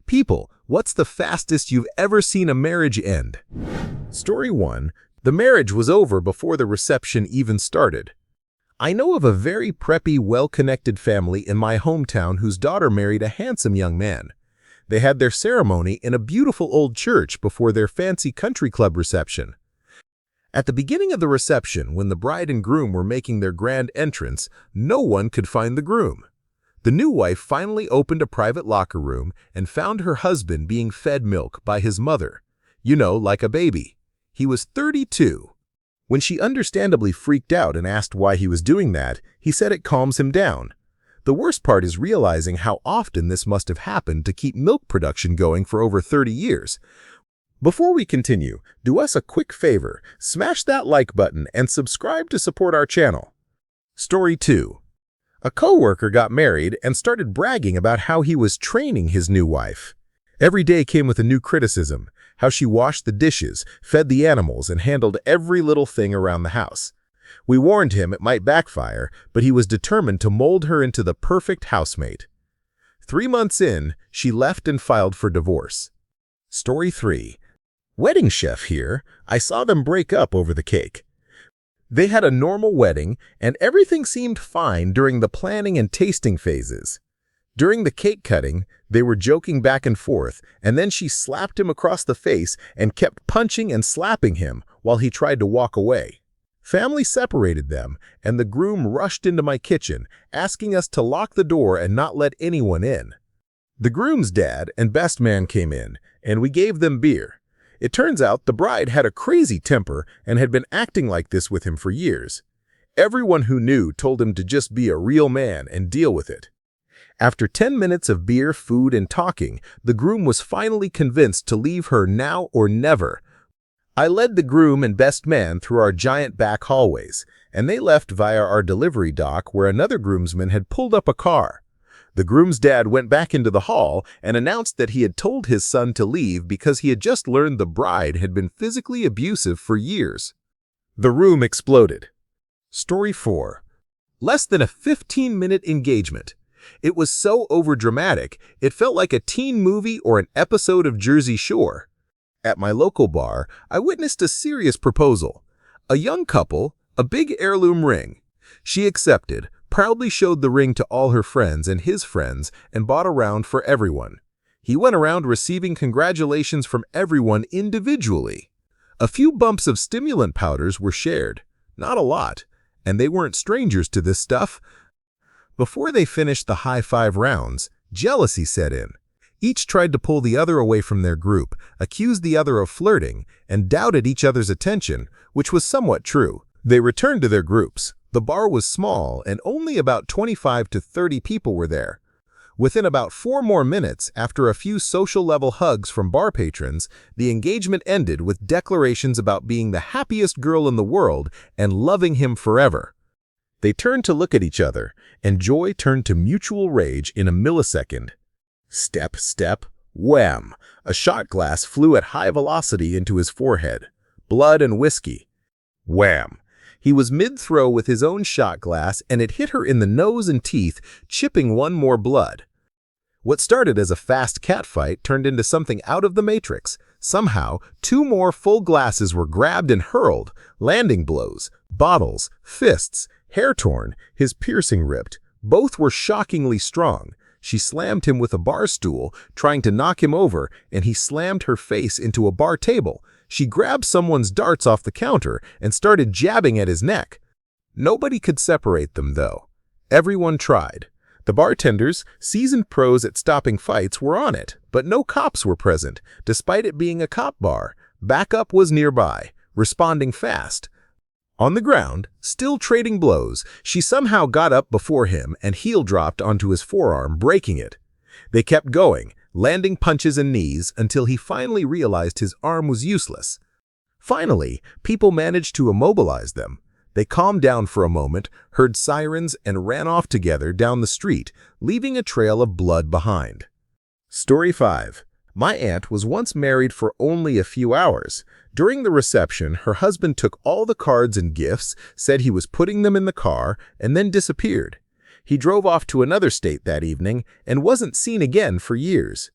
People, what's the fastest you've ever seen a marriage end? Story 1. The marriage was over before the reception even started. I know of a very preppy, well-connected family in my hometown whose daughter married a handsome young man. They had their ceremony in a beautiful old church before their fancy country club reception. At the beginning of the reception, when the bride and groom were making their grand entrance, no one could find the groom. The new wife finally opened a private locker room and found her husband being fed milk by his mother. You know, like a baby. He was 32. When she understandably freaked out and asked why he was doing that, he said it calms him down. The worst part is realizing how often this must have happened to keep milk production going for over 30 years. Before we continue, do us a quick favor, smash that like button and subscribe to support our channel. Story 2. A coworker got married and started bragging about how he was training his new wife. Every day came with a new criticism, how she washed the dishes, fed the animals, and handled every little thing around the house. We warned him it might backfire, but he was determined to mold her into the perfect housemate. 3 months in, she left and filed for divorce. Story 3. Wedding chef here. I saw them break up over the cake. They had a normal wedding, and everything seemed fine during the planning and tasting phases. During the cake cutting, they were joking back and forth, and then she slapped him across the face and kept punching and slapping him while he tried to walk away. Family separated them, and the groom rushed into my kitchen, asking us to lock the door and not let anyone in. The groom's dad and best man came in, and we gave them beer. It turns out the bride had a crazy temper and had been acting like this with him for years. Everyone who knew told him to just be a real man and deal with it. After 10 minutes of beer, food, and talking, the groom was finally convinced to leave her now or never. I led the groom and best man through our giant back hallways, and they left via our delivery dock where another groomsman had pulled up a car. The groom's dad went back into the hall and announced that he had told his son to leave because he had just learned the bride had been physically abusive for years. The room exploded. Story 4. Less than a 15-minute engagement. It was so overdramatic, it felt like a teen movie or an episode of Jersey Shore. At my local bar, I witnessed a serious proposal. A young couple, a big heirloom ring. She accepted, proudly showed the ring to all her friends and his friends, and bought a round for everyone. He went around receiving congratulations from everyone individually. A few bumps of stimulant powders were shared. Not a lot, and they weren't strangers to this stuff. Before they finished the high-five rounds, jealousy set in. Each tried to pull the other away from their group, accused the other of flirting, and doubted each other's attention, which was somewhat true. They returned to their groups. The bar was small, and only about 25 to 30 people were there. Within about 4 more minutes, after a few social-level hugs from bar patrons, the engagement ended with declarations about being the happiest girl in the world and loving him forever. They turned to look at each other, and joy turned to mutual rage in a millisecond. Step, step, wham! A shot glass flew at high velocity into his forehead. Blood and whiskey. Wham! He was mid-throw with his own shot glass, and it hit her in the nose and teeth, chipping one more blood. What started as a fast catfight turned into something out of the Matrix. Somehow, 2 more full glasses were grabbed and hurled, landing blows, bottles, fists, hair torn, his piercing ripped. Both were shockingly strong. She slammed him with a bar stool, trying to knock him over, and he slammed her face into a bar table. She grabbed someone's darts off the counter and started jabbing at his neck. Nobody could separate them, though. Everyone tried. The bartenders, seasoned pros at stopping fights, were on it, but no cops were present, despite it being a cop bar. Backup was nearby, responding fast. On the ground, still trading blows, she somehow got up before him and heel dropped onto his forearm, breaking it. They kept going, landing punches and knees until he finally realized his arm was useless. Finally, people managed to immobilize them. They calmed down for a moment, heard sirens, and ran off together down the street, leaving a trail of blood behind. Story 5. My aunt was once married for only a few hours. During the reception, her husband took all the cards and gifts, said he was putting them in the car, and then disappeared. He drove off to another state that evening and wasn't seen again for years.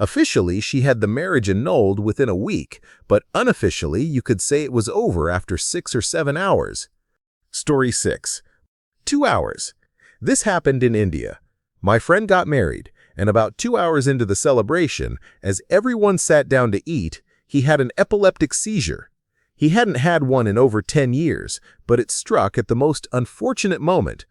Officially, she had the marriage annulled within a week, but unofficially, you could say it was over after 6 or 7 hours. Story 6. 2 hours. This happened in India. My friend got married, and about 2 hours into the celebration, as everyone sat down to eat, he had an epileptic seizure. He hadn't had one in over 10 years, but it struck at the most unfortunate moment.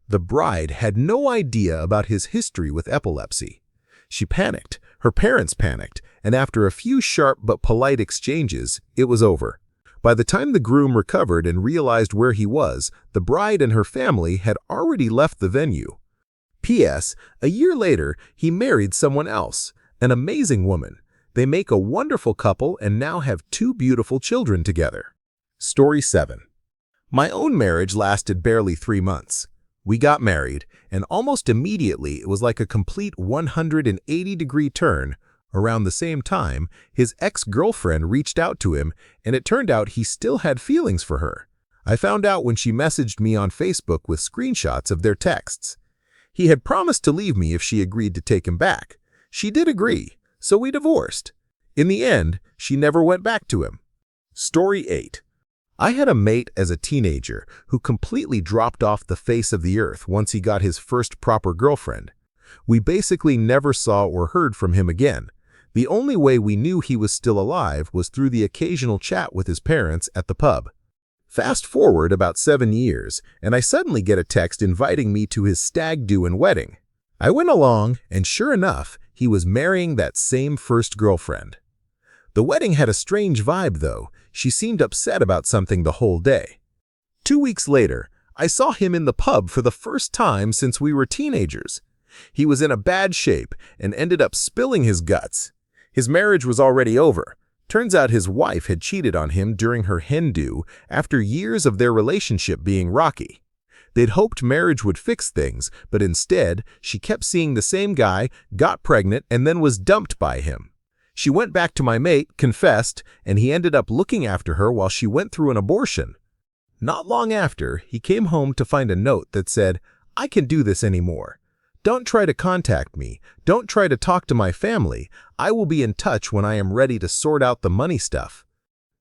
The bride had no idea about his history with epilepsy. She panicked, her parents panicked, and after a few sharp but polite exchanges, it was over. By the time the groom recovered and realized where he was, the bride and her family had already left the venue. P.S. A year later, he married someone else, an amazing woman. They make a wonderful couple and now have 2 beautiful children together. Story 7. My own marriage lasted barely 3 months. We got married, and almost immediately it was like a complete 180-degree turn. Around the same time, his ex-girlfriend reached out to him, and it turned out he still had feelings for her. I found out when she messaged me on Facebook with screenshots of their texts. He had promised to leave me if she agreed to take him back. She did agree, so we divorced. In the end, she never went back to him. Story 8. I had a mate as a teenager who completely dropped off the face of the earth once he got his first proper girlfriend. We basically never saw or heard from him again. The only way we knew he was still alive was through the occasional chat with his parents at the pub. Fast forward about 7 years, and I suddenly get a text inviting me to his stag do and wedding. I went along, and sure enough, he was marrying that same first girlfriend. The wedding had a strange vibe, though. She seemed upset about something the whole day. 2 weeks later, I saw him in the pub for the first time since we were teenagers. He was in a bad shape and ended up spilling his guts. His marriage was already over. Turns out his wife had cheated on him during her hen do after years of their relationship being rocky. They'd hoped marriage would fix things, but instead, she kept seeing the same guy, got pregnant, and then was dumped by him. She went back to my mate, confessed, and he ended up looking after her while she went through an abortion. Not long after, he came home to find a note that said, "I can't do this anymore. Don't try to contact me. Don't try to talk to my family. I will be in touch when I am ready to sort out the money stuff."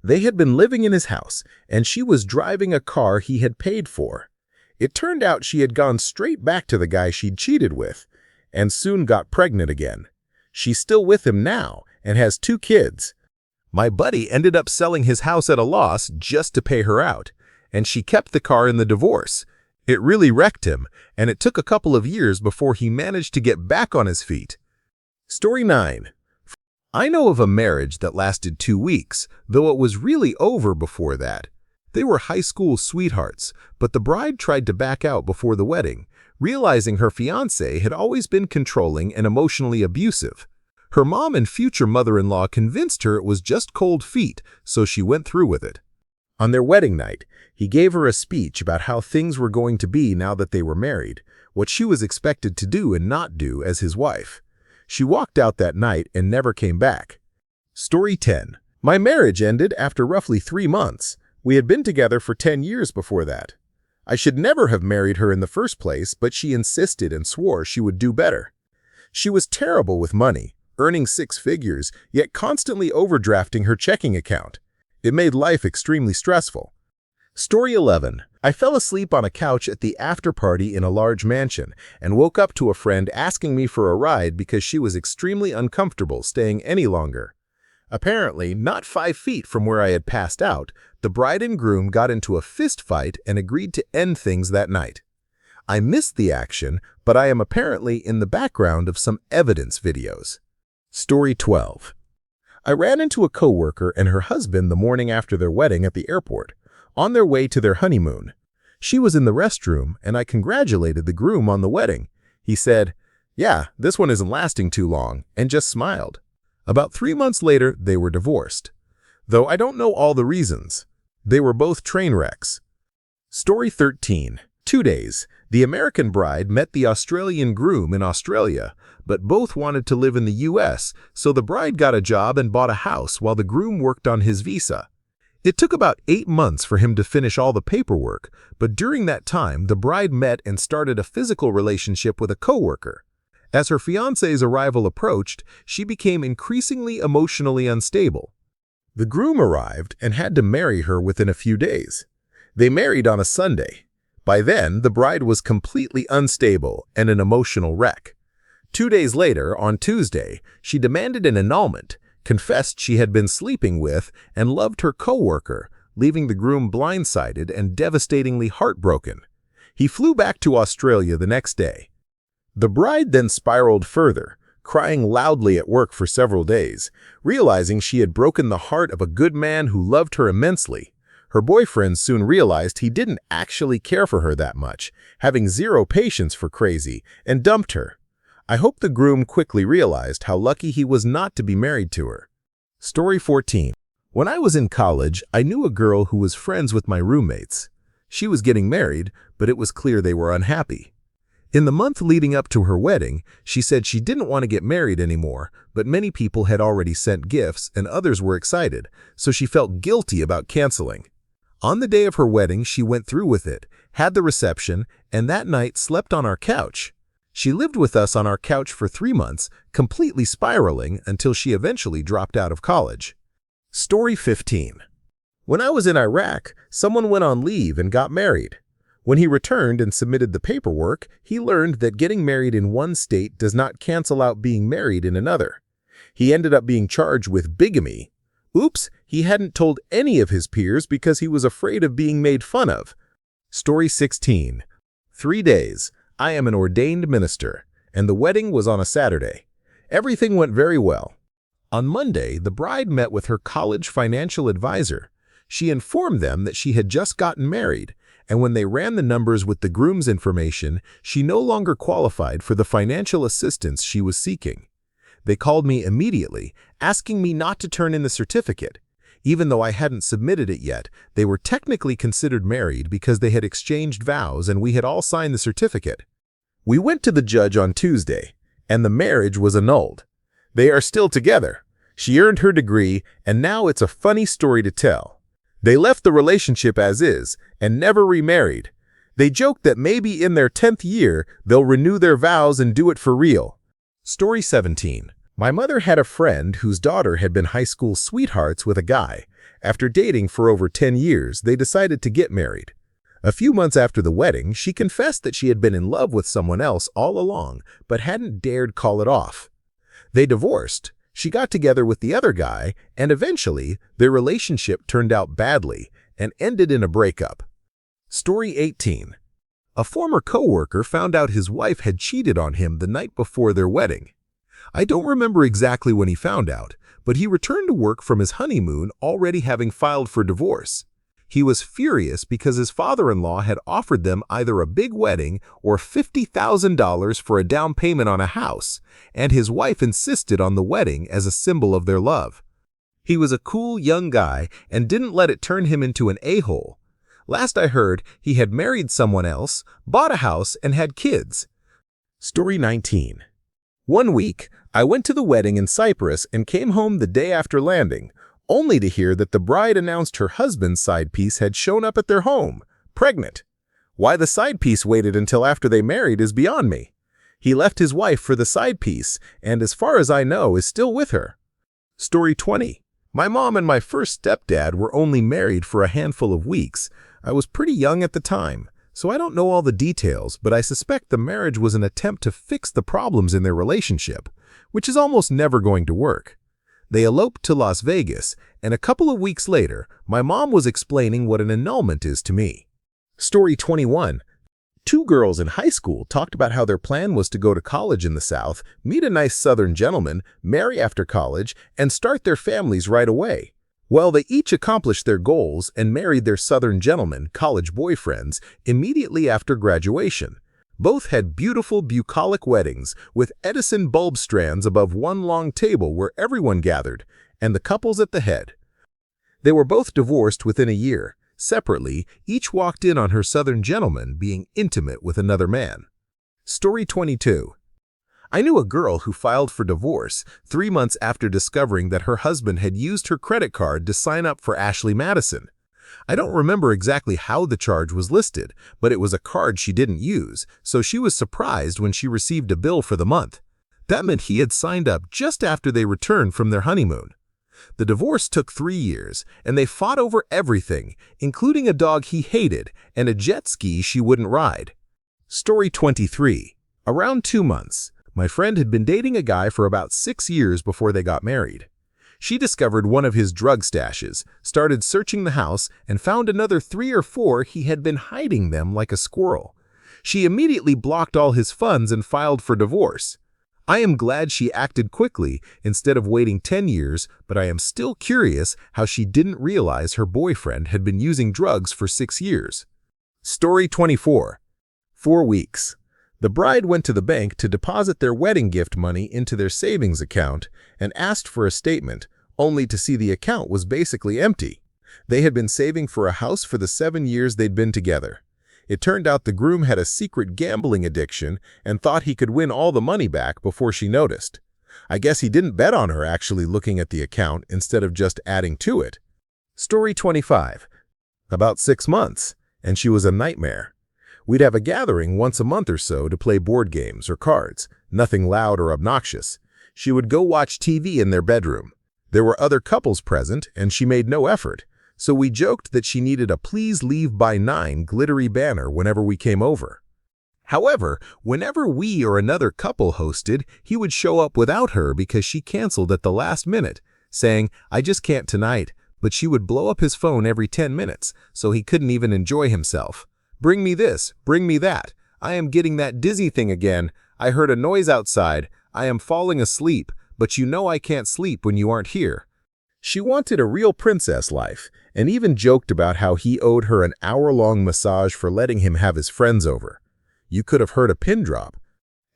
They had been living in his house, and she was driving a car he had paid for. It turned out she had gone straight back to the guy she'd cheated with, and soon got pregnant again. She's still with him now, and has 2 kids. My buddy ended up selling his house at a loss just to pay her out, and she kept the car in the divorce. It really wrecked him, and it took a couple of years before he managed to get back on his feet. Story 9. I know of a marriage that lasted 2 weeks, though it was really over before that. They were high school sweethearts, but the bride tried to back out before the wedding, realizing her fiancé had always been controlling and emotionally abusive. Her mom and future mother-in-law convinced her it was just cold feet, so she went through with it. On their wedding night, he gave her a speech about how things were going to be now that they were married, what she was expected to do and not do as his wife. She walked out that night and never came back. Story 10. My marriage ended after roughly 3 months. We had been together for 10 years before that. I should never have married her in the first place, but she insisted and swore she would do better. She was terrible with money, earning 6 figures, yet constantly overdrafting her checking account. It made life extremely stressful. Story 11. I fell asleep on a couch at the after-party in a large mansion and woke up to a friend asking me for a ride because she was extremely uncomfortable staying any longer. Apparently, not 5 feet from where I had passed out, the bride and groom got into a fist fight and agreed to end things that night. I missed the action, but I am apparently in the background of some evidence videos. Story 12. I ran into a coworker and her husband the morning after their wedding at the airport, on their way to their honeymoon. She was in the restroom, and I congratulated the groom on the wedding. He said, "Yeah, this one isn't lasting too long," and just smiled. About 3 months later, they were divorced. Though I don't know all the reasons. They were both train wrecks. Story 13. 2 days. The American bride met the Australian groom in Australia, but both wanted to live in the US, so the bride got a job and bought a house while the groom worked on his visa. It took about 8 months for him to finish all the paperwork, but during that time, the bride met and started a physical relationship with a coworker. As her fiancé's arrival approached, she became increasingly emotionally unstable. The groom arrived and had to marry her within a few days. They married on a Sunday. By then, the bride was completely unstable and an emotional wreck. 2 days later, on Tuesday, she demanded an annulment, confessed she had been sleeping with and loved her co-worker, leaving the groom blindsided and devastatingly heartbroken. He flew back to Australia the next day. The bride then spiraled further, crying loudly at work for several days, realizing she had broken the heart of a good man who loved her immensely. Her boyfriend soon realized he didn't actually care for her that much, having zero patience for crazy, and dumped her. I hope the groom quickly realized how lucky he was not to be married to her. Story 14. When I was in college, I knew a girl who was friends with my roommates. She was getting married, but it was clear they were unhappy. In the month leading up to her wedding, she said she didn't want to get married anymore, but many people had already sent gifts and others were excited, so she felt guilty about canceling. On the day of her wedding, she went through with it, had the reception, and that night slept on our couch. She lived with us on our couch for 3 months, completely spiraling until she eventually dropped out of college. Story 15. When I was in Iraq, someone went on leave and got married. When he returned and submitted the paperwork, he learned that getting married in one state does not cancel out being married in another. He ended up being charged with bigamy. Oops, he hadn't told any of his peers because he was afraid of being made fun of. Story 16. 3 days. I am an ordained minister, and the wedding was on a Saturday. Everything went very well. On Monday, the bride met with her college financial advisor. She informed them that she had just gotten married, and when they ran the numbers with the groom's information, she no longer qualified for the financial assistance she was seeking. They called me immediately, asking me not to turn in the certificate. Even though I hadn't submitted it yet, they were technically considered married because they had exchanged vows and we had all signed the certificate. We went to the judge on Tuesday, and the marriage was annulled. They are still together. She earned her degree, and now it's a funny story to tell. They left the relationship as is and never remarried. They joked that maybe in their 10th year, they'll renew their vows and do it for real. Story 17. My mother had a friend whose daughter had been high school sweethearts with a guy. After dating for over 10 years, they decided to get married. A few months after the wedding, she confessed that she had been in love with someone else all along, but hadn't dared call it off. They divorced. She got together with the other guy, and eventually, their relationship turned out badly and ended in a breakup. Story 18. A former coworker found out his wife had cheated on him the night before their wedding. I don't remember exactly when he found out, but he returned to work from his honeymoon already having filed for divorce. He was furious because his father-in-law had offered them either a big wedding or $50,000 for a down payment on a house, and his wife insisted on the wedding as a symbol of their love. He was a cool young guy and didn't let it turn him into an a-hole. Last I heard, he had married someone else, bought a house, and had kids. Story 19. One week, I went to the wedding in Cyprus and came home the day after landing, only to hear that the bride announced her husband's side piece had shown up at their home, pregnant. Why the side piece waited until after they married is beyond me. He left his wife for the side piece and, as far as I know, is still with her. Story 20. My mom and my first stepdad were only married for a handful of weeks. I was pretty young at the time, so I don't know all the details, but I suspect the marriage was an attempt to fix the problems in their relationship, which is almost never going to work. They eloped to Las Vegas, and a couple of weeks later, my mom was explaining what an annulment is to me. Story 21. 2 girls in high school talked about how their plan was to go to college in the South, meet a nice Southern gentleman, marry after college, and start their families right away. Well, they each accomplished their goals and married their Southern gentlemen, college boyfriends, immediately after graduation. Both had beautiful bucolic weddings with Edison bulb strands above one long table where everyone gathered, and the couples at the head. They were both divorced within a year. Separately, each walked in on her Southern gentleman being intimate with another man. Story 22. I knew a girl who filed for divorce 3 months after discovering that her husband had used her credit card to sign up for Ashley Madison. I don't remember exactly how the charge was listed, but it was a card she didn't use, so she was surprised when she received a bill for the month. That meant he had signed up just after they returned from their honeymoon. The divorce took 3 years, and they fought over everything, including a dog he hated and a jet ski she wouldn't ride. Story 23. Around 2 months, my friend had been dating a guy for about 6 years before they got married. She discovered one of his drug stashes, started searching the house, and found another 3 or 4 he had been hiding them like a squirrel. She immediately blocked all his funds and filed for divorce. I am glad she acted quickly instead of waiting 10 years, but I am still curious how she didn't realize her boyfriend had been using drugs for 6 years. Story 24. 4 weeks. The bride went to the bank to deposit their wedding gift money into their savings account and asked for a statement, only to see the account was basically empty. They had been saving for a house for the 7 years they'd been together. It turned out the groom had a secret gambling addiction and thought he could win all the money back before she noticed. I guess he didn't bet on her actually looking at the account instead of just adding to it. Story 25. About 6 months, and she was a nightmare. We'd have a gathering once a month or so to play board games or cards, nothing loud or obnoxious. She would go watch TV in their bedroom. There were other couples present, and she made no effort. So we joked that she needed a "Please leave by 9" glittery banner whenever we came over. However, whenever we or another couple hosted, he would show up without her because she canceled at the last minute, saying, "I just can't tonight," but she would blow up his phone every 10 minutes, so he couldn't even enjoy himself. "Bring me this, bring me that. I am getting that dizzy thing again. I heard a noise outside. I am falling asleep, but you know I can't sleep when you aren't here." She wanted a real princess life, and even joked about how he owed her an hour-long massage for letting him have his friends over. You could have heard a pin drop.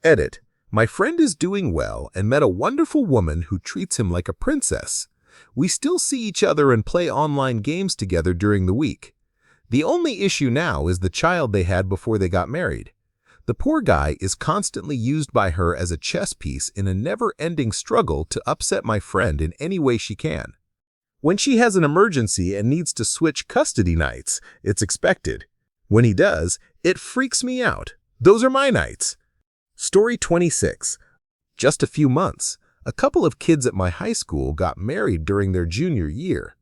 Edit. My friend is doing well and met a wonderful woman who treats him like a princess. We still see each other and play online games together during the week. The only issue now is the child they had before they got married. The poor guy is constantly used by her as a chess piece in a never-ending struggle to upset my friend in any way she can. When she has an emergency and needs to switch custody nights, it's expected. When he does, it freaks me out. Those are my nights. Story 26. Just a few months, a couple of kids at my high school got married during their junior year.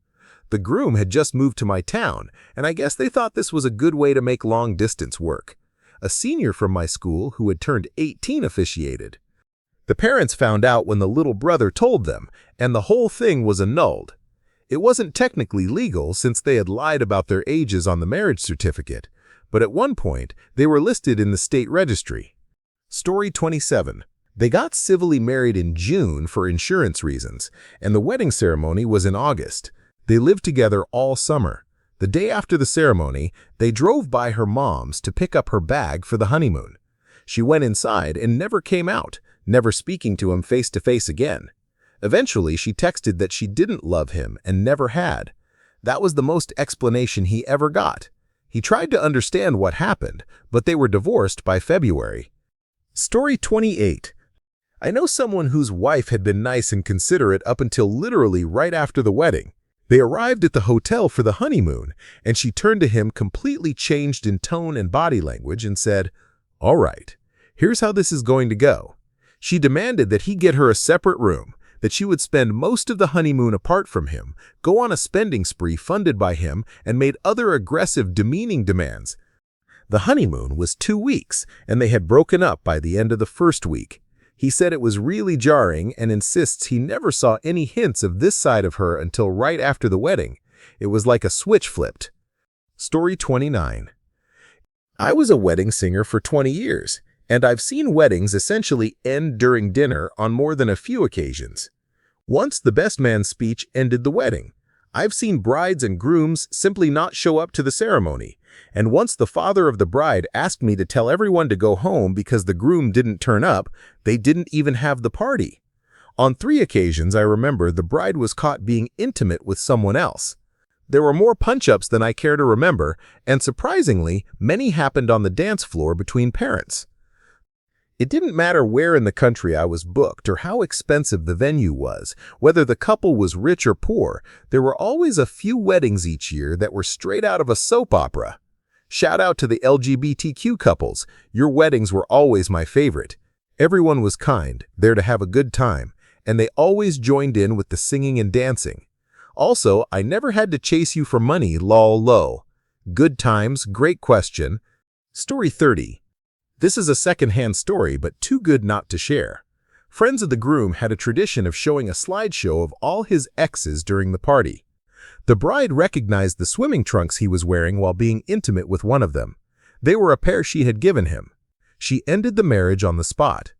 The groom had just moved to my town, and I guess they thought this was a good way to make long-distance work. A senior from my school who had turned 18 officiated. The parents found out when the little brother told them, and the whole thing was annulled. It wasn't technically legal since they had lied about their ages on the marriage certificate, but at one point, they were listed in the state registry. Story 27. They got civilly married in June for insurance reasons, and the wedding ceremony was in August. They lived together all summer. The day after the ceremony, they drove by her mom's to pick up her bag for the honeymoon. She went inside and never came out, never speaking to him face to face again. Eventually, she texted that she didn't love him and never had. That was the most explanation he ever got. He tried to understand what happened, but they were divorced by February. Story 28. I know someone whose wife had been nice and considerate up until literally right after the wedding. They arrived at the hotel for the honeymoon, and she turned to him completely changed in tone and body language and said, "All right, here's how this is going to go." She demanded that he get her a separate room, that she would spend most of the honeymoon apart from him, go on a spending spree funded by him, and made other aggressive, demeaning demands. The honeymoon was 2 weeks, and they had broken up by the end of the first week. He said it was really jarring and insists he never saw any hints of this side of her until right after the wedding. It was like a switch flipped. Story 29. I was a wedding singer for 20 years, and I've seen weddings essentially end during dinner on more than a few occasions. Once the best man's speech ended the wedding. I've seen brides and grooms simply not show up to the ceremony, and once the father of the bride asked me to tell everyone to go home because the groom didn't turn up, they didn't even have the party. On 3 occasions, I remember the bride was caught being intimate with someone else. There were more punch-ups than I care to remember, and surprisingly, many happened on the dance floor between parents. It didn't matter where in the country I was booked or how expensive the venue was, whether the couple was rich or poor, there were always a few weddings each year that were straight out of a soap opera. Shout out to the LGBTQ couples, your weddings were always my favorite. Everyone was kind, there to have a good time, and they always joined in with the singing and dancing. Also, I never had to chase you for money, lol lol. Good times, great question. Story 30. This is a second-hand story, but too good not to share. Friends of the groom had a tradition of showing a slideshow of all his exes during the party. The bride recognized the swimming trunks he was wearing while being intimate with one of them. They were a pair she had given him. She ended the marriage on the spot.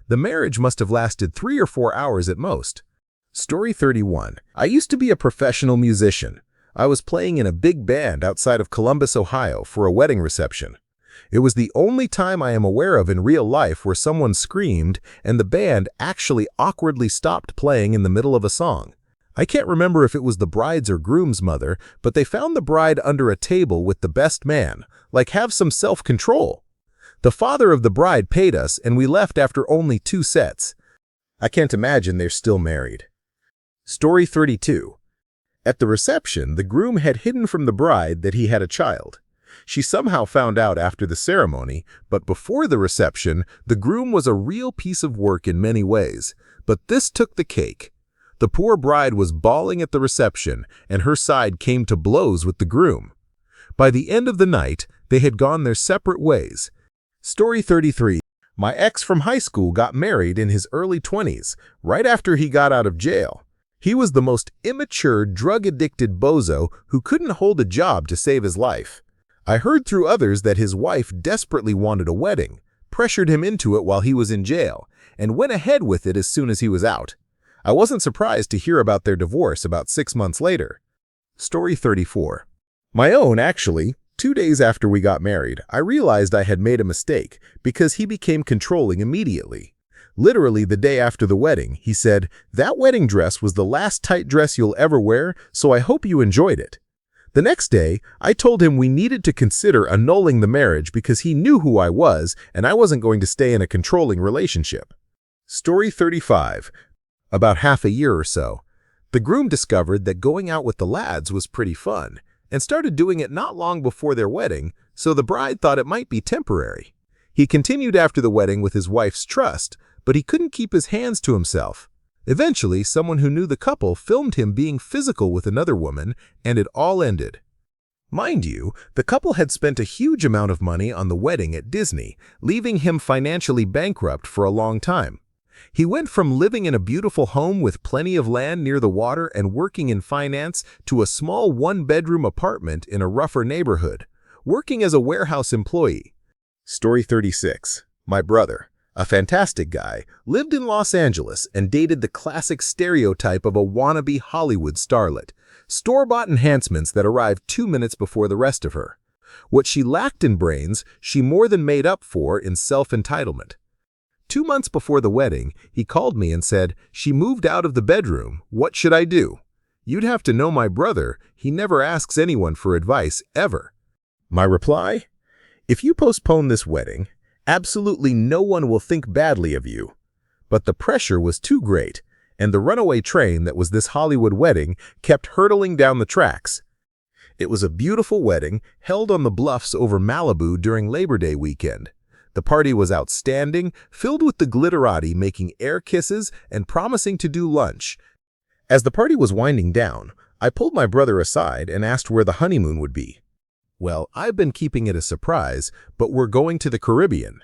The marriage must have lasted 3 or 4 hours at most. Story 31. I used to be a professional musician. I was playing in a big band outside of Columbus, Ohio for a wedding reception. It was the only time I am aware of in real life where someone screamed and the band actually awkwardly stopped playing in the middle of a song. I can't remember if it was the bride's or groom's mother, but they found the bride under a table with the best man. Like, have some self-control. The father of the bride paid us and we left after only 2 sets. I can't imagine they're still married. Story 32. At the reception, the groom had hidden from the bride that he had a child. She somehow found out after the ceremony, but before the reception, the groom was a real piece of work in many ways. But this took the cake. The poor bride was bawling at the reception, and her side came to blows with the groom. By the end of the night, they had gone their separate ways. Story 33. My ex from high school got married in his early 20s, right after he got out of jail. He was the most immature, drug-addicted bozo who couldn't hold a job to save his life. I heard through others that his wife desperately wanted a wedding, pressured him into it while he was in jail, and went ahead with it as soon as he was out. I wasn't surprised to hear about their divorce about 6 months later. Story 34. My own, actually. 2 days after we got married, I realized I had made a mistake because he became controlling immediately. Literally the day after the wedding, he said, "That wedding dress was the last tight dress you'll ever wear, so I hope you enjoyed it." The next day, I told him we needed to consider annulling the marriage because he knew who I was and I wasn't going to stay in a controlling relationship. Story 35. About half a year or so, the groom discovered that going out with the lads was pretty fun and started doing it not long before their wedding, so the bride thought it might be temporary. He continued after the wedding with his wife's trust, but he couldn't keep his hands to himself. Eventually, someone who knew the couple filmed him being physical with another woman, and it all ended. Mind you, the couple had spent a huge amount of money on the wedding at Disney, leaving him financially bankrupt for a long time. He went from living in a beautiful home with plenty of land near the water and working in finance to a small 1-bedroom apartment in a rougher neighborhood, working as a warehouse employee. Story 36. My brother, a fantastic guy, lived in Los Angeles and dated the classic stereotype of a wannabe Hollywood starlet, store-bought enhancements that arrived 2 minutes before the rest of her. What she lacked in brains, she more than made up for in self-entitlement. 2 months before the wedding, he called me and said, "She moved out of the bedroom. What should I do?" You'd have to know my brother. He never asks anyone for advice, ever. My reply? If you postpone this wedding, absolutely no one will think badly of you. But the pressure was too great, and the runaway train that was this Hollywood wedding kept hurtling down the tracks. It was a beautiful wedding held on the bluffs over Malibu during Labor Day weekend. The party was outstanding, filled with the glitterati making air kisses and promising to do lunch. As the party was winding down, I pulled my brother aside and asked where the honeymoon would be. Well, I've been keeping it a surprise, but we're going to the Caribbean.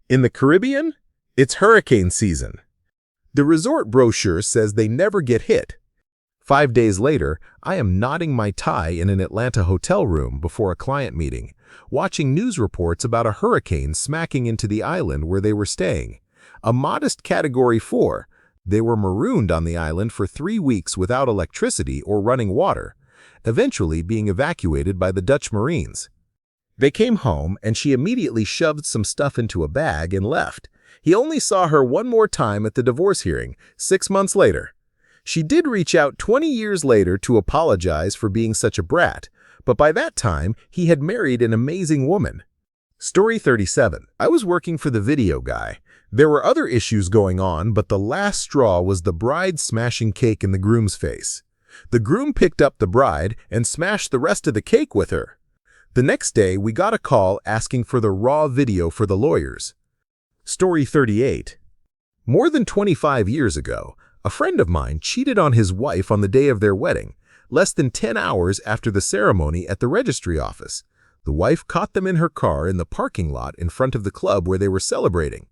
In the Caribbean? It's hurricane season. The resort brochure says they never get hit. 5 days later, I am knotting my tie in an Atlanta hotel room before a client meeting, watching news reports about a hurricane smacking into the island where they were staying. A modest Category 4. They were marooned on the island for 3 weeks without electricity or running water, eventually being evacuated by the Dutch Marines. They came home and she immediately shoved some stuff into a bag and left. He only saw her one more time at the divorce hearing, 6 months later. She did reach out 20 years later to apologize for being such a brat, but by that time, he had married an amazing woman. Story 37. I was working for the video guy. There were other issues going on, but the last straw was the bride smashing cake in the groom's face. The groom picked up the bride and smashed the rest of the cake with her. The next day, we got a call asking for the raw video for the lawyers. Story 38. More than 25 years ago, a friend of mine cheated on his wife on the day of their wedding, less than 10 hours after the ceremony at the registry office. The wife caught them in her car in the parking lot in front of the club where they were celebrating.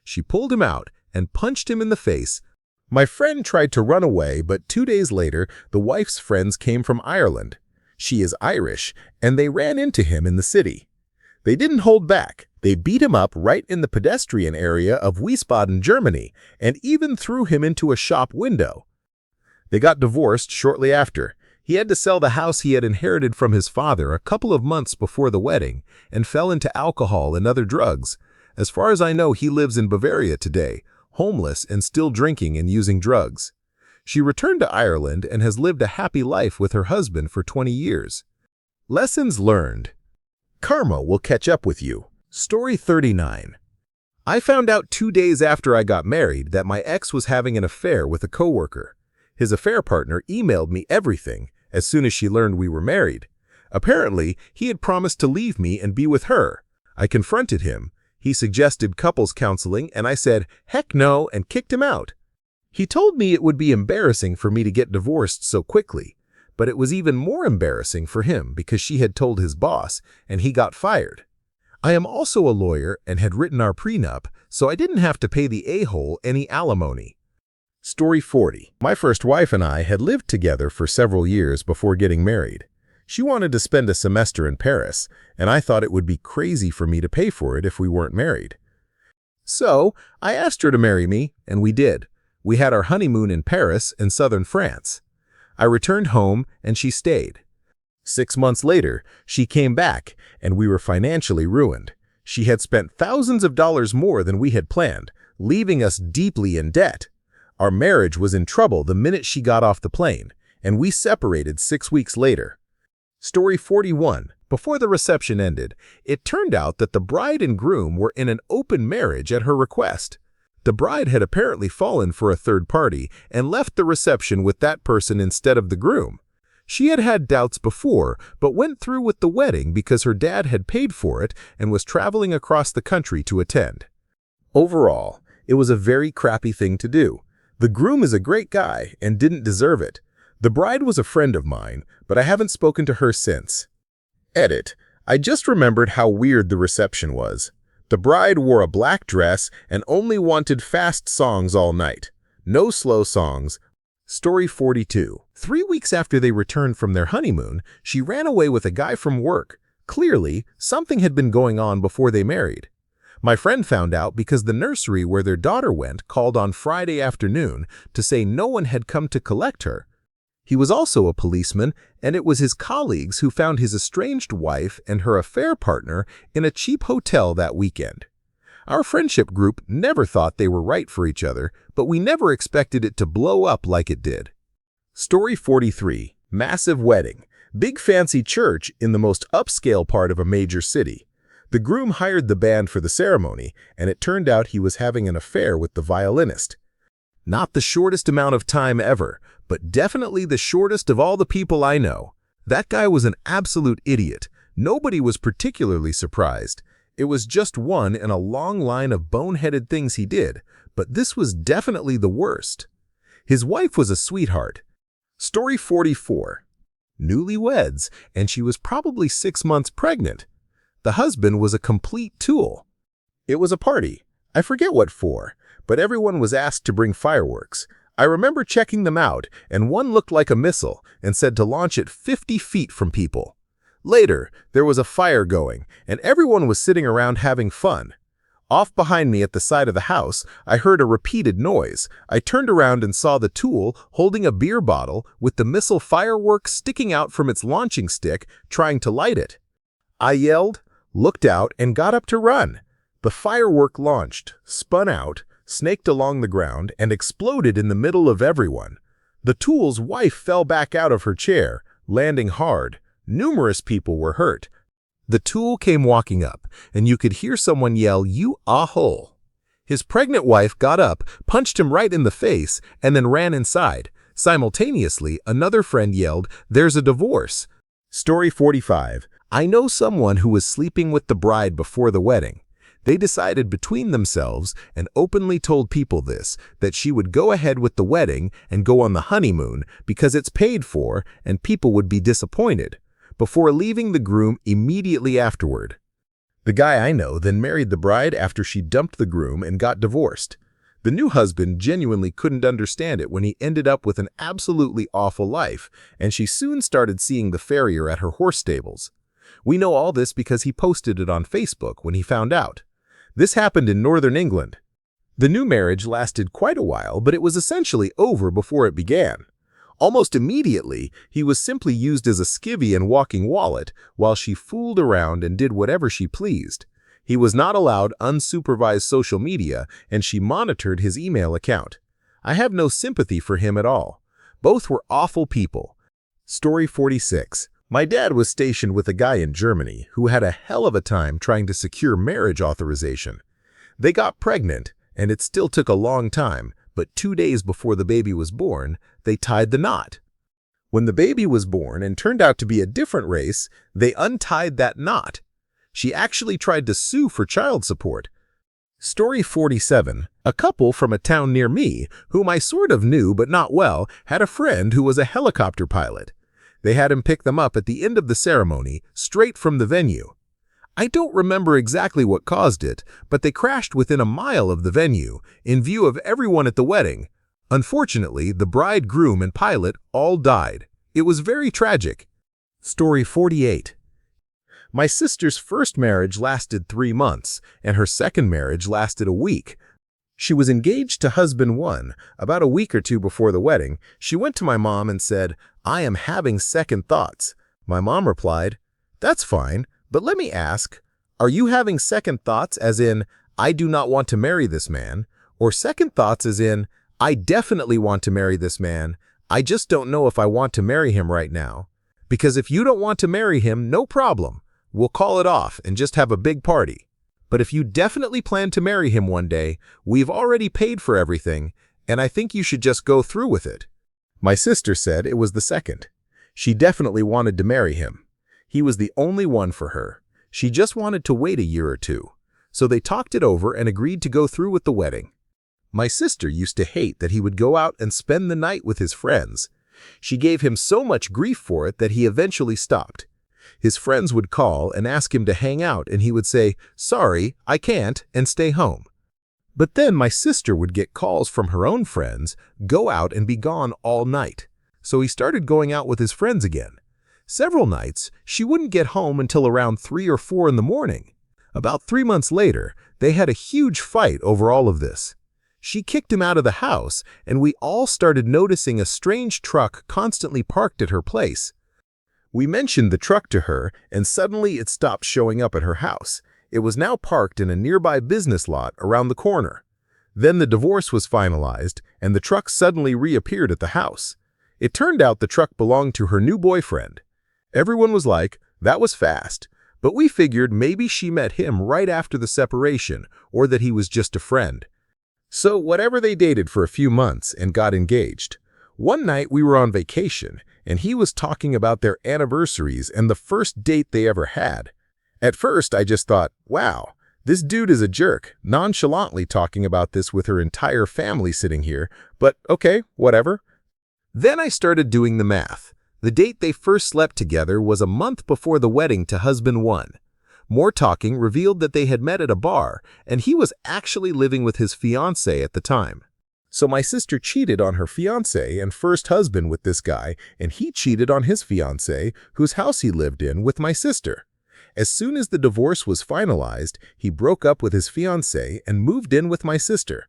She pulled him out and punched him in the face. My friend tried to run away, but 2 days later, the wife's friends came from Ireland. She is Irish, and they ran into him in the city. They didn't hold back. They beat him up right in the pedestrian area of Wiesbaden, Germany, and even threw him into a shop window. They got divorced shortly after. He had to sell the house he had inherited from his father a couple of months before the wedding and fell into alcohol and other drugs. As far as I know, he lives in Bavaria today, homeless and still drinking and using drugs. She returned to Ireland and has lived a happy life with her husband for 20 years. Lessons learned. Karma will catch up with you. Story 39. I found out 2 days after I got married that my ex was having an affair with a coworker. His affair partner emailed me everything as soon as she learned we were married. Apparently, he had promised to leave me and be with her. I confronted him. He suggested couples counseling, and I said, heck no, and kicked him out. He told me it would be embarrassing for me to get divorced so quickly, but it was even more embarrassing for him because she had told his boss, and he got fired. I am also a lawyer and had written our prenup, so I didn't have to pay the a-hole any alimony. Story 40. My first wife and I had lived together for several years before getting married. She wanted to spend a semester in Paris, and I thought it would be crazy for me to pay for it if we weren't married. So, I asked her to marry me, and we did. We had our honeymoon in Paris in southern France. I returned home, and she stayed. 6 months later, she came back, and we were financially ruined. She had spent thousands of dollars more than we had planned, leaving us deeply in debt. Our marriage was in trouble the minute she got off the plane, and we separated 6 weeks later. Story 41. Before the reception ended, it turned out that the bride and groom were in an open marriage at her request. The bride had apparently fallen for a third party and left the reception with that person instead of the groom. She had had doubts before, but went through with the wedding because her dad had paid for it and was traveling across the country to attend. Overall, it was a very crappy thing to do. The groom is a great guy and didn't deserve it. The bride was a friend of mine, but I haven't spoken to her since. Edit. I just remembered how weird the reception was. The bride wore a black dress and only wanted fast songs all night. No slow songs. Story 42. 3 weeks after they returned from their honeymoon, she ran away with a guy from work. Clearly, something had been going on before they married. My friend found out because the nursery where their daughter went called on Friday afternoon to say no one had come to collect her. He was also a policeman, and it was his colleagues who found his estranged wife and her affair partner in a cheap hotel that weekend. Our friendship group never thought they were right for each other, but we never expected it to blow up like it did. Story 43. Massive wedding. Big fancy church in the most upscale part of a major city. The groom hired the band for the ceremony, and it turned out he was having an affair with the violinist. Not the shortest amount of time ever, but definitely the shortest of all the people I know. That guy was an absolute idiot. Nobody was particularly surprised. It was just one in a long line of boneheaded things he did, but this was definitely the worst. His wife was a sweetheart. Story 44. Newlyweds, and she was probably 6 months pregnant. The husband was a complete tool. It was a party. I forget what for, but everyone was asked to bring fireworks. I remember checking them out, and one looked like a missile and said to launch it 50 feet from people. Later, there was a fire going, and everyone was sitting around having fun. Off behind me at the side of the house, I heard a repeated noise. I turned around and saw the tool holding a beer bottle with the missile firework sticking out from its launching stick, trying to light it. I yelled, looked out, and got up to run. The firework launched, spun out, snaked along the ground, and exploded in the middle of everyone. The tool's wife fell back out of her chair, landing hard. Numerous people were hurt. The tool came walking up, and you could hear someone yell, "You a-hole." His pregnant wife got up, punched him right in the face, and then ran inside. Simultaneously, another friend yelled, "There's a divorce." Story 45. I know someone who was sleeping with the bride before the wedding. They decided between themselves and openly told people that she would go ahead with the wedding and go on the honeymoon because it's paid for and people would be disappointed, before leaving the groom immediately afterward. The guy I know then married the bride after she dumped the groom and got divorced. The new husband genuinely couldn't understand it when he ended up with an absolutely awful life, and she soon started seeing the farrier at her horse stables. We know all this because he posted it on Facebook when he found out. This happened in northern England. The new marriage lasted quite a while, but it was essentially over before it began. Almost immediately, he was simply used as a skivvy and walking wallet while she fooled around and did whatever she pleased. He was not allowed unsupervised social media, and she monitored his email account. I have no sympathy for him at all. Both were awful people. Story 46. My dad was stationed with a guy in Germany who had a hell of a time trying to secure marriage authorization. They got pregnant, and it still took a long time, but 2 days before the baby was born, they tied the knot. When the baby was born and turned out to be a different race, they untied that knot. She actually tried to sue for child support. Story 47. A couple from a town near me, whom I sort of knew but not well, had a friend who was a helicopter pilot. They had him pick them up at the end of the ceremony, straight from the venue. I don't remember exactly what caused it, but they crashed within a mile of the venue, in view of everyone at the wedding. Unfortunately, the bride, groom, and pilot all died. It was very tragic. Story 48. My sister's first marriage lasted 3 months, and her second marriage lasted a week. She was engaged to husband 1. About a week or 2 before the wedding, she went to my mom and said, "I am having second thoughts." My mom replied, "That's fine, but let me ask, are you having second thoughts as in, I do not want to marry this man, or second thoughts as in, I definitely want to marry this man, I just don't know if I want to marry him right now? Because if you don't want to marry him, no problem. We'll call it off and just have a big party. But if you definitely plan to marry him one day, we've already paid for everything, and I think you should just go through with it." My sister said it was the second. She definitely wanted to marry him. He was the only one for her. She just wanted to wait a year or 2. So they talked it over and agreed to go through with the wedding. My sister used to hate that he would go out and spend the night with his friends. She gave him so much grief for it that he eventually stopped. His friends would call and ask him to hang out, and he would say, "Sorry, I can't," and stay home. But then my sister would get calls from her own friends, go out and be gone all night. So he started going out with his friends again. Several nights, she wouldn't get home until around 3 or 4 in the morning. About 3 months later, they had a huge fight over all of this. She kicked him out of the house, and we all started noticing a strange truck constantly parked at her place. We mentioned the truck to her, and suddenly it stopped showing up at her house. It was now parked in a nearby business lot around the corner. Then the divorce was finalized, and the truck suddenly reappeared at the house. It turned out the truck belonged to her new boyfriend. Everyone was like, "That was fast," but we figured maybe she met him right after the separation, or that he was just a friend. So whatever, they dated for a few months and got engaged. One night we were on vacation, and he was talking about their anniversaries and the first date they ever had. At first, I just thought, wow, this dude is a jerk, nonchalantly talking about this with her entire family sitting here, but okay, whatever. Then I started doing the math. The date they first slept together was a month before the wedding to husband 1. More talking revealed that they had met at a bar, and he was actually living with his fiancée at the time. So my sister cheated on her fiancé and first husband with this guy, and he cheated on his fiancé, whose house he lived in, with my sister. As soon as the divorce was finalized, he broke up with his fiancé and moved in with my sister.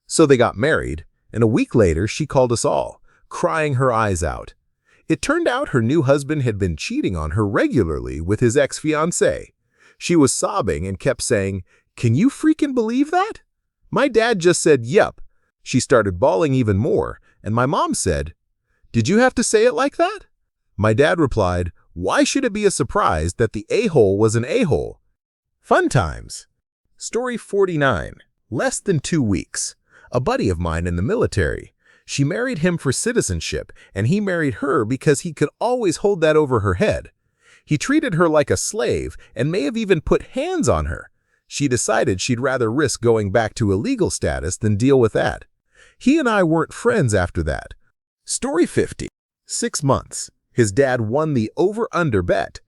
So they got married, and a week later she called us all, crying her eyes out. It turned out her new husband had been cheating on her regularly with his ex-fiancé. She was sobbing and kept saying, "Can you freaking believe that?" My dad just said, "Yup." She started bawling even more, and my mom said, "Did you have to say it like that?" My dad replied, "Why should it be a surprise that the a-hole was an a-hole?" Fun times. Story 49. Less than 2 weeks. A buddy of mine in the military. She married him for citizenship, and he married her because he could always hold that over her head. He treated her like a slave and may have even put hands on her. She decided she'd rather risk going back to illegal status than deal with that. He and I weren't friends after that. Story 50. 6 months. His dad won the over-under bet.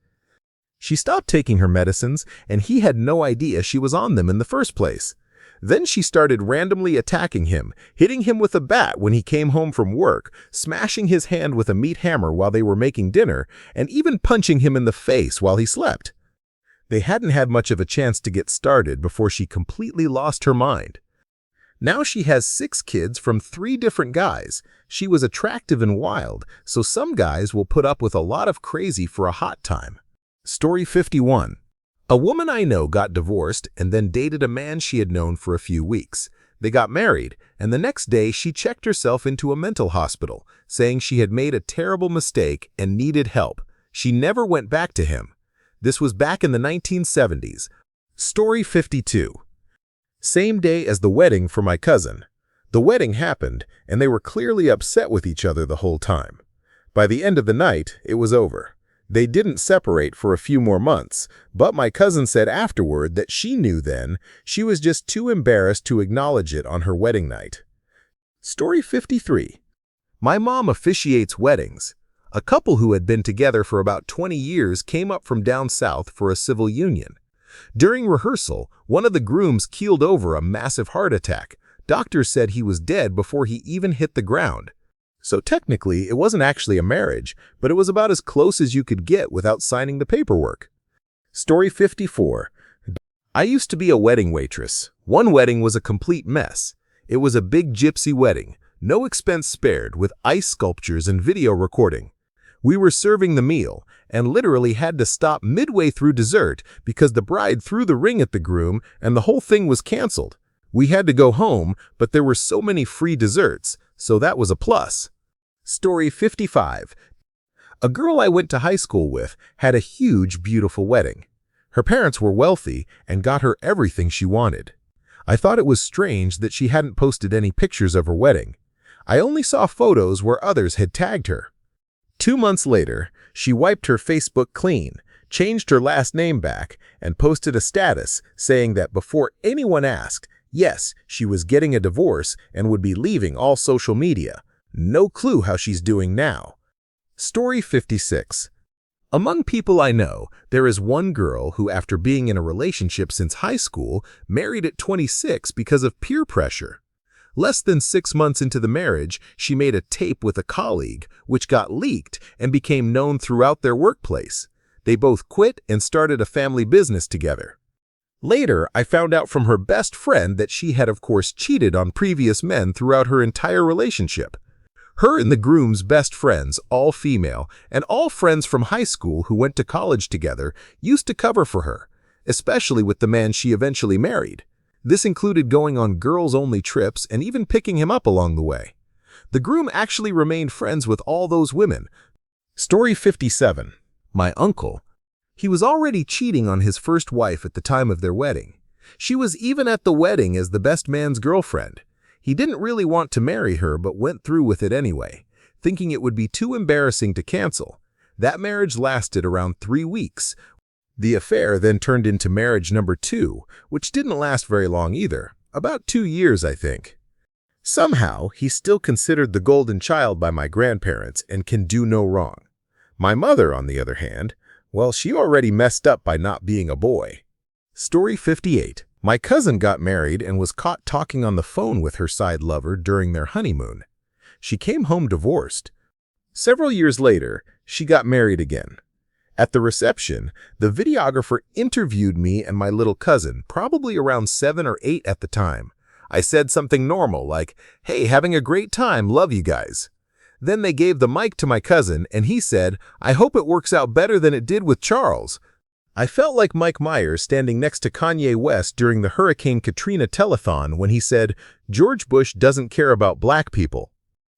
She stopped taking her medicines, and he had no idea she was on them in the first place. Then she started randomly attacking him, hitting him with a bat when he came home from work, smashing his hand with a meat hammer while they were making dinner, and even punching him in the face while he slept. They hadn't had much of a chance to get started before she completely lost her mind. Now she has 6 kids from 3 different guys. She was attractive and wild, so some guys will put up with a lot of crazy for a hot time. Story 51. A woman I know got divorced and then dated a man she had known for a few weeks. They got married, and the next day she checked herself into a mental hospital, saying she had made a terrible mistake and needed help. She never went back to him. This was back in the 1970s. Story 52. Same day as the wedding for my cousin. The wedding happened, and they were clearly upset with each other the whole time. By the end of the night, it was over. They didn't separate for a few more months, but my cousin said afterward that she knew then she was just too embarrassed to acknowledge it on her wedding night. Story 53. My mom officiates weddings. A couple who had been together for about 20 years came up from down south for a civil union. During rehearsal, one of the grooms keeled over a massive heart attack. Doctors said he was dead before he even hit the ground. So technically, it wasn't actually a marriage, but it was about as close as you could get without signing the paperwork. Story 54. I used to be a wedding waitress. One wedding was a complete mess. It was a big gypsy wedding, no expense spared, with ice sculptures and video recording. We were serving the meal and literally had to stop midway through dessert because the bride threw the ring at the groom and the whole thing was canceled. We had to go home, but there were so many free desserts, so that was a plus. Story 55. A girl I went to high school with had a huge, beautiful wedding. Her parents were wealthy and got her everything she wanted. I thought it was strange that she hadn't posted any pictures of her wedding. I only saw photos where others had tagged her. 2 months later, she wiped her Facebook clean, changed her last name back, and posted a status saying that before anyone asked, yes, she was getting a divorce and would be leaving all social media. No clue how she's doing now. Story 56. Among people I know, there is one girl who, after being in a relationship since high school, married at 26 because of peer pressure. Less than 6 months into the marriage, she made a tape with a colleague, which got leaked and became known throughout their workplace. They both quit and started a family business together. Later, I found out from her best friend that she had of course cheated on previous men throughout her entire relationship. Her and the groom's best friends, all female, and all friends from high school who went to college together, used to cover for her, especially with the man she eventually married. This included going on girls-only trips and even picking him up along the way. The groom actually remained friends with all those women. Story 57. My uncle. He was already cheating on his first wife at the time of their wedding. She was even at the wedding as the best man's girlfriend. He didn't really want to marry her but went through with it anyway, thinking it would be too embarrassing to cancel. That marriage lasted around 3 weeks. The affair then turned into marriage number 2, which didn't last very long either, about 2 years, I think. Somehow, he's still considered the golden child by my grandparents and can do no wrong. My mother, on the other hand, well, she already messed up by not being a boy. Story 58. My cousin got married and was caught talking on the phone with her side lover during their honeymoon. She came home divorced. Several years later, she got married again. At the reception, the videographer interviewed me and my little cousin, probably around 7 or 8 at the time. I said something normal like, "Hey, having a great time, love you guys." Then they gave the mic to my cousin and he said, "I hope it works out better than it did with Charles." I felt like Mike Myers standing next to Kanye West during the Hurricane Katrina telethon when he said, "George Bush doesn't care about black people."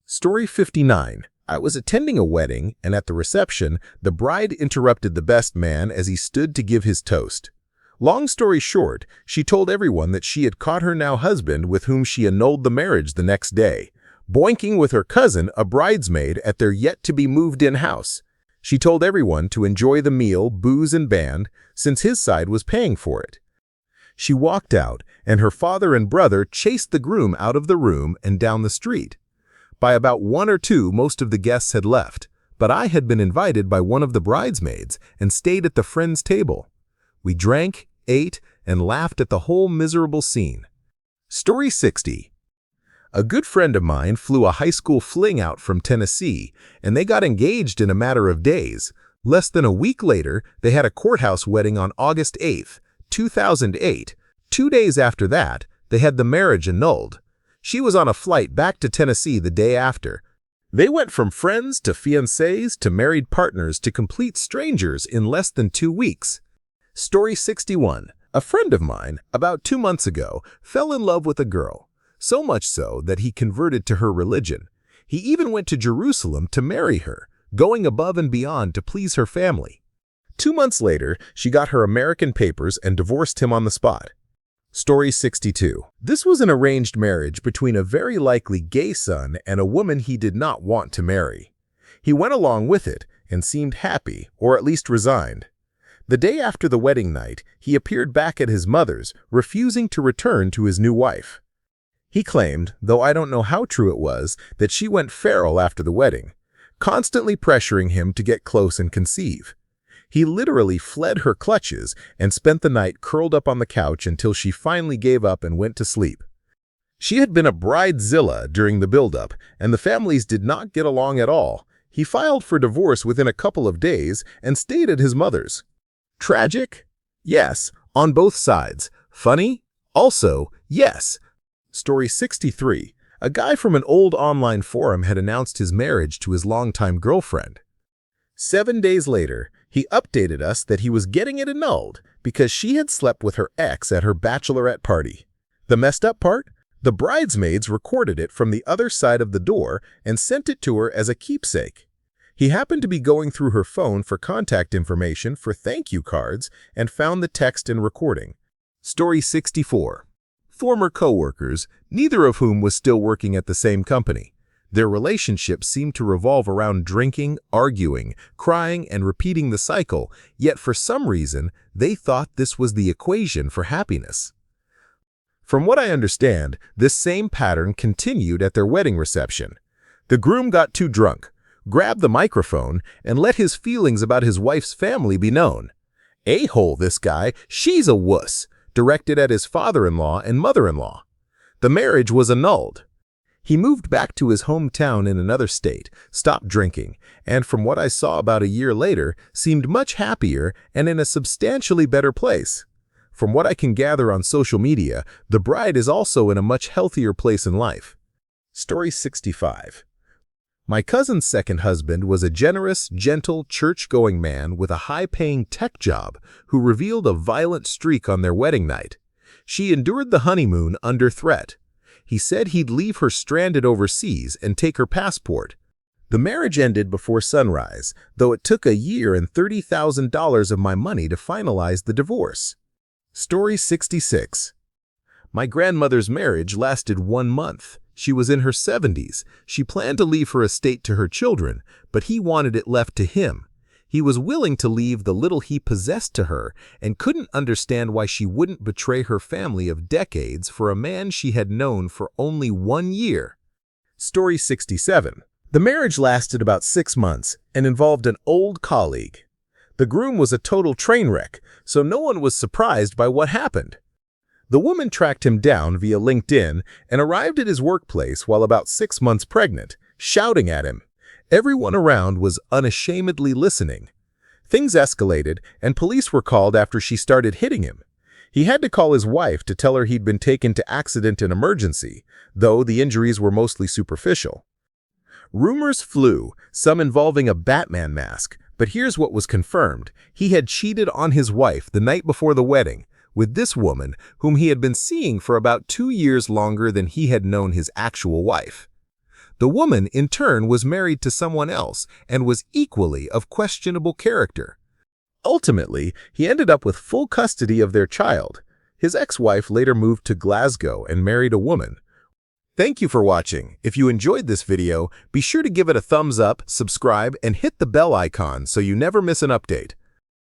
Story 59. I was attending a wedding, and at the reception, the bride interrupted the best man as he stood to give his toast. Long story short, she told everyone that she had caught her now husband with whom she annulled the marriage the next day, boinking with her cousin, a bridesmaid, at their yet-to-be-moved-in house. She told everyone to enjoy the meal, booze, and band, since his side was paying for it. She walked out, and her father and brother chased the groom out of the room and down the street. By about 1 or 2, most of the guests had left, but I had been invited by one of the bridesmaids and stayed at the friend's table. We drank, ate, and laughed at the whole miserable scene. Story 60. A good friend of mine flew a high school fling out from Tennessee, and they got engaged in a matter of days. Less than a week later, they had a courthouse wedding on August 8, 2008. 2 days after that, they had the marriage annulled. She was on a flight back to Tennessee the day after. They went from friends to fiancés to married partners to complete strangers in less than 2 weeks. Story 61. A friend of mine, about 2 months ago, fell in love with a girl, so much so that he converted to her religion. He even went to Jerusalem to marry her, going above and beyond to please her family. 2 months later, she got her American papers and divorced him on the spot. Story 62. This was an arranged marriage between a very likely gay son and a woman he did not want to marry. He went along with it and seemed happy, or at least resigned. The day after the wedding night, he appeared back at his mother's, refusing to return to his new wife. He claimed, though I don't know how true it was, that she went feral after the wedding, constantly pressuring him to get close and conceive. He literally fled her clutches and spent the night curled up on the couch until she finally gave up and went to sleep. She had been a bridezilla during the buildup, and the families did not get along at all. He filed for divorce within a couple of days and stayed at his mother's. Tragic? Yes, on both sides. Funny? Also, yes. Story 63. A guy from an old online forum had announced his marriage to his longtime girlfriend. 7 days later, he updated us that he was getting it annulled because she had slept with her ex at her bachelorette party. The messed up part? The bridesmaids recorded it from the other side of the door and sent it to her as a keepsake. He happened to be going through her phone for contact information for thank you cards and found the text and recording. Story 64. Former co-workers, neither of whom was still working at the same company. Their relationship seemed to revolve around drinking, arguing, crying, and repeating the cycle, yet for some reason, they thought this was the equation for happiness. From what I understand, this same pattern continued at their wedding reception. The groom got too drunk, grabbed the microphone, and let his feelings about his wife's family be known. A-hole this guy, she's a wuss, directed at his father-in-law and mother-in-law. The marriage was annulled. He moved back to his hometown in another state, stopped drinking, and from what I saw about a year later, seemed much happier and in a substantially better place. From what I can gather on social media, the bride is also in a much healthier place in life. Story 65. My cousin's second husband was a generous, gentle, church-going man with a high-paying tech job who revealed a violent streak on their wedding night. She endured the honeymoon under threat. He said he'd leave her stranded overseas and take her passport. The marriage ended before sunrise, though it took a year and $30,000 of my money to finalize the divorce. Story 66. My grandmother's marriage lasted 1 month. She was in her 70s. She planned to leave her estate to her children, but he wanted it left to him. He was willing to leave the little he possessed to her and couldn't understand why she wouldn't betray her family of decades for a man she had known for only 1 year. Story 67. The marriage lasted about 6 months and involved an old colleague. The groom was a total train wreck, so no one was surprised by what happened. The woman tracked him down via LinkedIn and arrived at his workplace while about 6 months pregnant, shouting at him. Everyone around was unashamedly listening. Things escalated, and police were called after she started hitting him. He had to call his wife to tell her he'd been taken to accident and emergency, though the injuries were mostly superficial. Rumors flew, some involving a Batman mask, but here's what was confirmed. He had cheated on his wife the night before the wedding with this woman, whom he had been seeing for about 2 years longer than he had known his actual wife. The woman, in turn, was married to someone else and was equally of questionable character. Ultimately, he ended up with full custody of their child. His ex-wife later moved to Glasgow and married a woman. Thank you for watching. If you enjoyed this video, be sure to give it a thumbs up, subscribe, and hit the bell icon so you never miss an update.